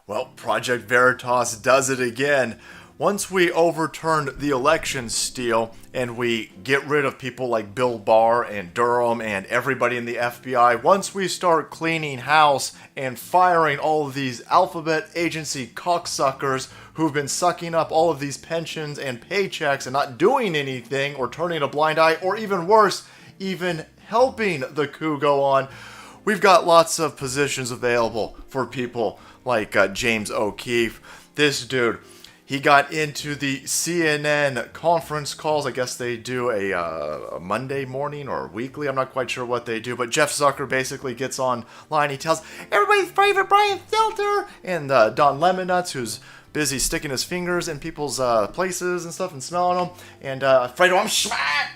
Well, Project Veritas does it again. Once we overturn the election steal and we get rid of people like Bill Barr and Durham and everybody in the FBI, once we start cleaning house and firing all of these alphabet agency cocksuckers who've been sucking up all of these pensions and paychecks and not doing anything or turning a blind eye, or even worse, even helping the coup go on, we've got lots of positions available for people like James O'Keefe. This dude, he got into the CNN conference calls. I guess they do a Monday morning or weekly. I'm not quite sure what they do. But Jeff Zucker basically gets online. He tells everybody's favorite Brian Stelter and Don Lemonnuts, who's busy sticking his fingers in people's places and stuff and smelling them. And Fredo, I'm Schmack,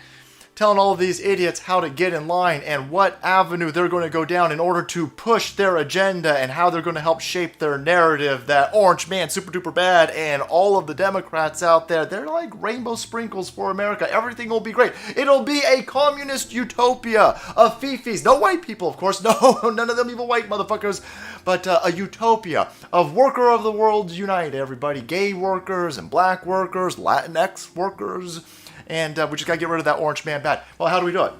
telling all of these idiots how to get in line and what avenue they're going to go down in order to push their agenda and how they're going to help shape their narrative that Orange Man super duper bad and all of the Democrats out there, they're like rainbow sprinkles for America. Everything will be great. It'll be a communist utopia of fifis. No white people, of course. No, none of them evil white motherfuckers. But a utopia of worker of the world unite, everybody. Gay workers and black workers, Latinx workers. And we just got to get rid of that Orange Man bad. Well, how do we do it?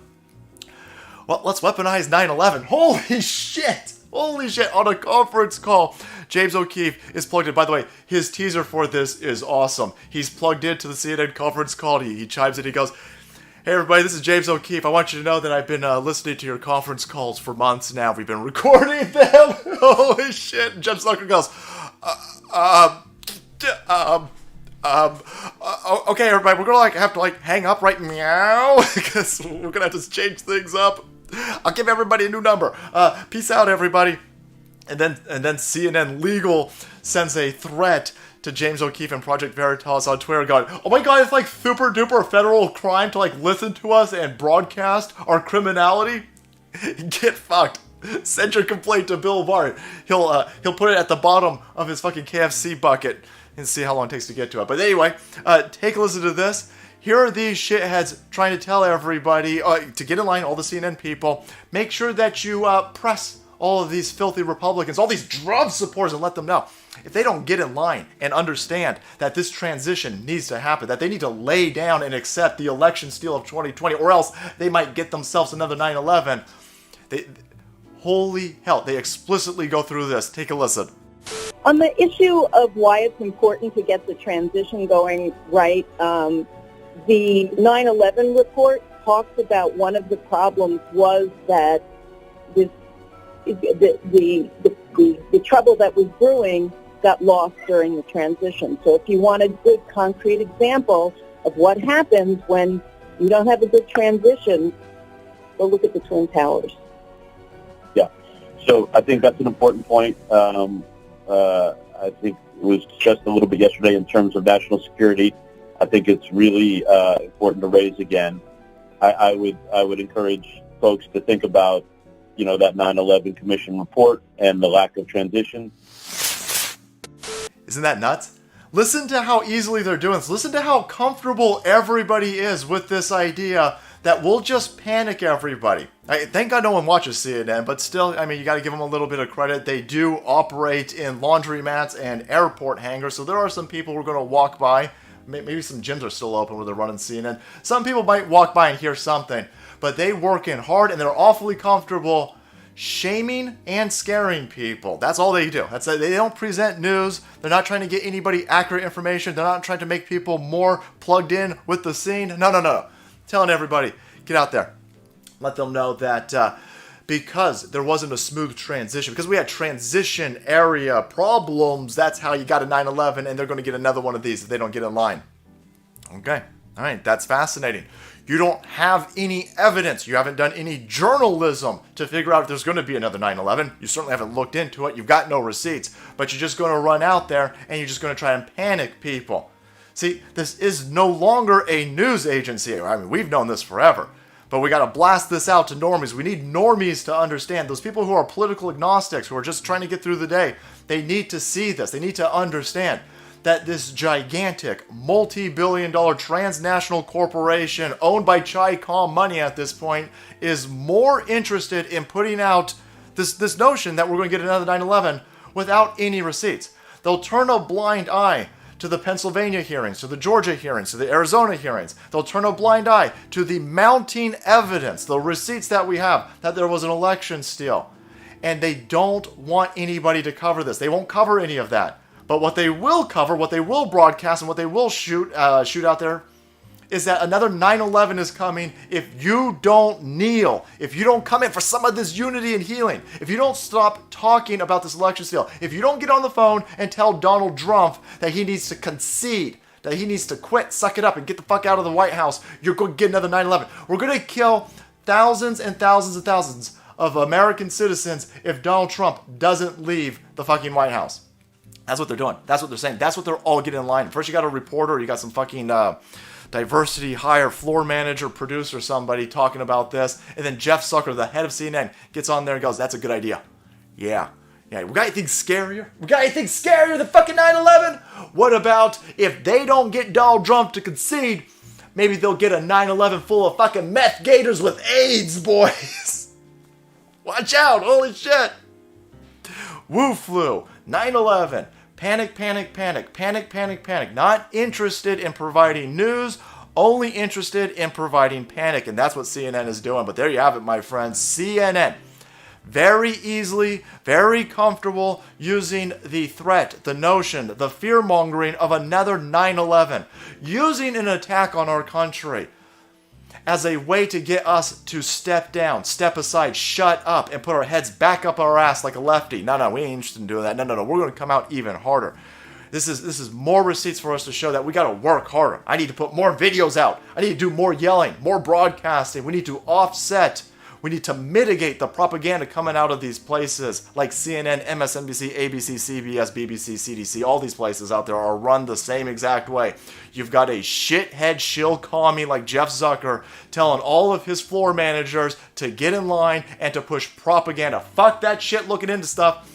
Well, let's weaponize 9/11. Holy shit! Holy shit! On a conference call, James O'Keefe is plugged in. By the way, his teaser for this is awesome. He's plugged into the CNN conference call. He chimes in. He goes, "Hey everybody, this is James O'Keefe. I want you to know that I've been listening to your conference calls for months now. We've been recording them." Holy shit! And Jeff Zucker goes, okay, everybody, we're gonna have to hang up right meow because we're gonna have to change things up. I'll give everybody a new number. Peace out, everybody. And then CNN Legal sends a threat to James O'Keefe and Project Veritas on Twitter, going, "Oh my God, it's like super duper federal crime to listen to us and broadcast our criminality. Get fucked. Send your complaint to Bill Barr. He'll put it at the bottom of his fucking KFC bucket." And see how long it takes to get to it. But anyway, take a listen to this. Here are these shitheads trying to tell everybody to get in line, all the CNN people. Make sure that you press all of these filthy Republicans, all these drug supporters, and let them know. If they don't get in line and understand that this transition needs to happen, that they need to lay down and accept the election steal of 2020, or else they might get themselves another 9/11. Holy hell, they explicitly go through this. Take a listen. On the issue of why it's important to get the transition going right, the 9/11 report talks about one of the problems was that the trouble that was brewing got lost during the transition. So if you want a good concrete example of what happens when you don't have a good transition, go look at the Twin Towers. Yeah, so I think that's an important point. I think it was discussed a little bit yesterday in terms of national security. I think it's really important to raise again. I would encourage folks to think about, that 9/11 Commission report and the lack of transition. Isn't that nuts? Listen to how easily they're doing this. Listen to how comfortable everybody is with this idea that we'll just panic everybody. Thank God no one watches CNN, but still, you got to give them a little bit of credit. They do operate in laundromats and airport hangars, so there are some people who are going to walk by. Maybe some gyms are still open where they're running CNN. Some people might walk by and hear something, but they work in hard and they're awfully comfortable shaming and scaring people. That's all they do. They don't present news. They're not trying to get anybody accurate information. They're not trying to make people more plugged in with the scene. No. Telling everybody, get out there. Let them know that because there wasn't a smooth transition, because we had transition area problems, that's how you got a 9/11, and they're going to get another one of these if they don't get in line. Okay. All right. That's fascinating. You don't have any evidence. You haven't done any journalism to figure out if there's going to be another 9/11. You certainly haven't looked into it. You've got no receipts. But you're just going to run out there and you're just going to try and panic people. See, this is no longer a news agency. We've known this forever. But we got to blast this out to normies. We need normies to understand. Those people who are political agnostics, who are just trying to get through the day, they need to see this. They need to understand that this gigantic, multi-billion-dollar transnational corporation owned by Chi-Com money at this point is more interested in putting out this notion that we're going to get another 9/11 without any receipts. They'll turn a blind eye to the Pennsylvania hearings, to the Georgia hearings, to the Arizona hearings. They'll turn a blind eye to the mounting evidence, the receipts that we have, that there was an election steal. And they don't want anybody to cover this. They won't cover any of that. But what they will cover, what they will broadcast, and what they will shoot out there is that another 9/11 is coming if you don't kneel, if you don't come in for some of this unity and healing, if you don't stop talking about this election steal, if you don't get on the phone and tell Donald Trump that he needs to concede, that he needs to quit, suck it up, and get the fuck out of the White House, you're going to get another 9/11. We're going to kill thousands and thousands and thousands of American citizens if Donald Trump doesn't leave the fucking White House. That's what they're doing. That's what they're saying. That's what they're all getting in line. First, you got a reporter, you got some fucking diversity hire, floor manager, producer, somebody talking about this. And then Jeff Zucker, the head of CNN, gets on there and goes, that's a good idea. Yeah. We got anything scarier? We got anything scarier than fucking 9/11? What about if they don't get Donald Trump to concede, maybe they'll get a 9/11 full of fucking meth gators with AIDS, boys. Watch out. Holy shit. Wu flu. 9/11. Panic, panic, panic, panic, panic, panic. Not interested in providing news, only interested in providing panic. And that's what CNN is doing. But there you have it, my friends. CNN, very easily, very comfortable using the threat, the notion, the fear-mongering of another 9/11. Using an attack on our country as a way to get us to step down, step aside, shut up, and put our heads back up our ass like a lefty. No, we ain't interested in doing that. No, we're going to come out even harder. This is more receipts for us to show that we got to work harder. I need to put more videos out. I need to do more yelling, more broadcasting. We need to offset. We need to mitigate the propaganda coming out of these places like CNN, MSNBC, ABC, CBS, BBC, CDC. All these places out there are run the same exact way. You've got a shithead shill commie like Jeff Zucker telling all of his floor managers to get in line and to push propaganda. Fuck that shit looking into stuff.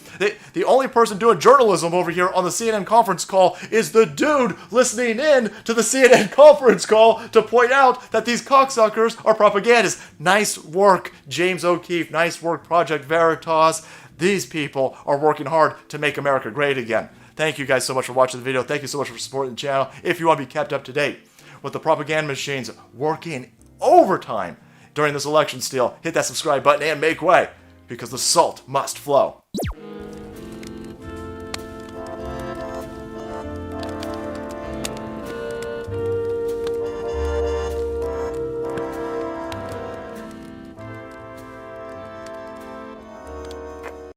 The only person doing journalism over here on the CNN conference call is the dude listening in to the CNN conference call to point out that these cocksuckers are propagandists. Nice work, James O'Keefe. Nice work, Project Veritas. These people are working hard to make America great again. Thank you guys so much for watching the video. Thank you so much for supporting the channel. If you want to be kept up to date with the propaganda machines working overtime during this election steal, hit that subscribe button and make way, because the salt must flow.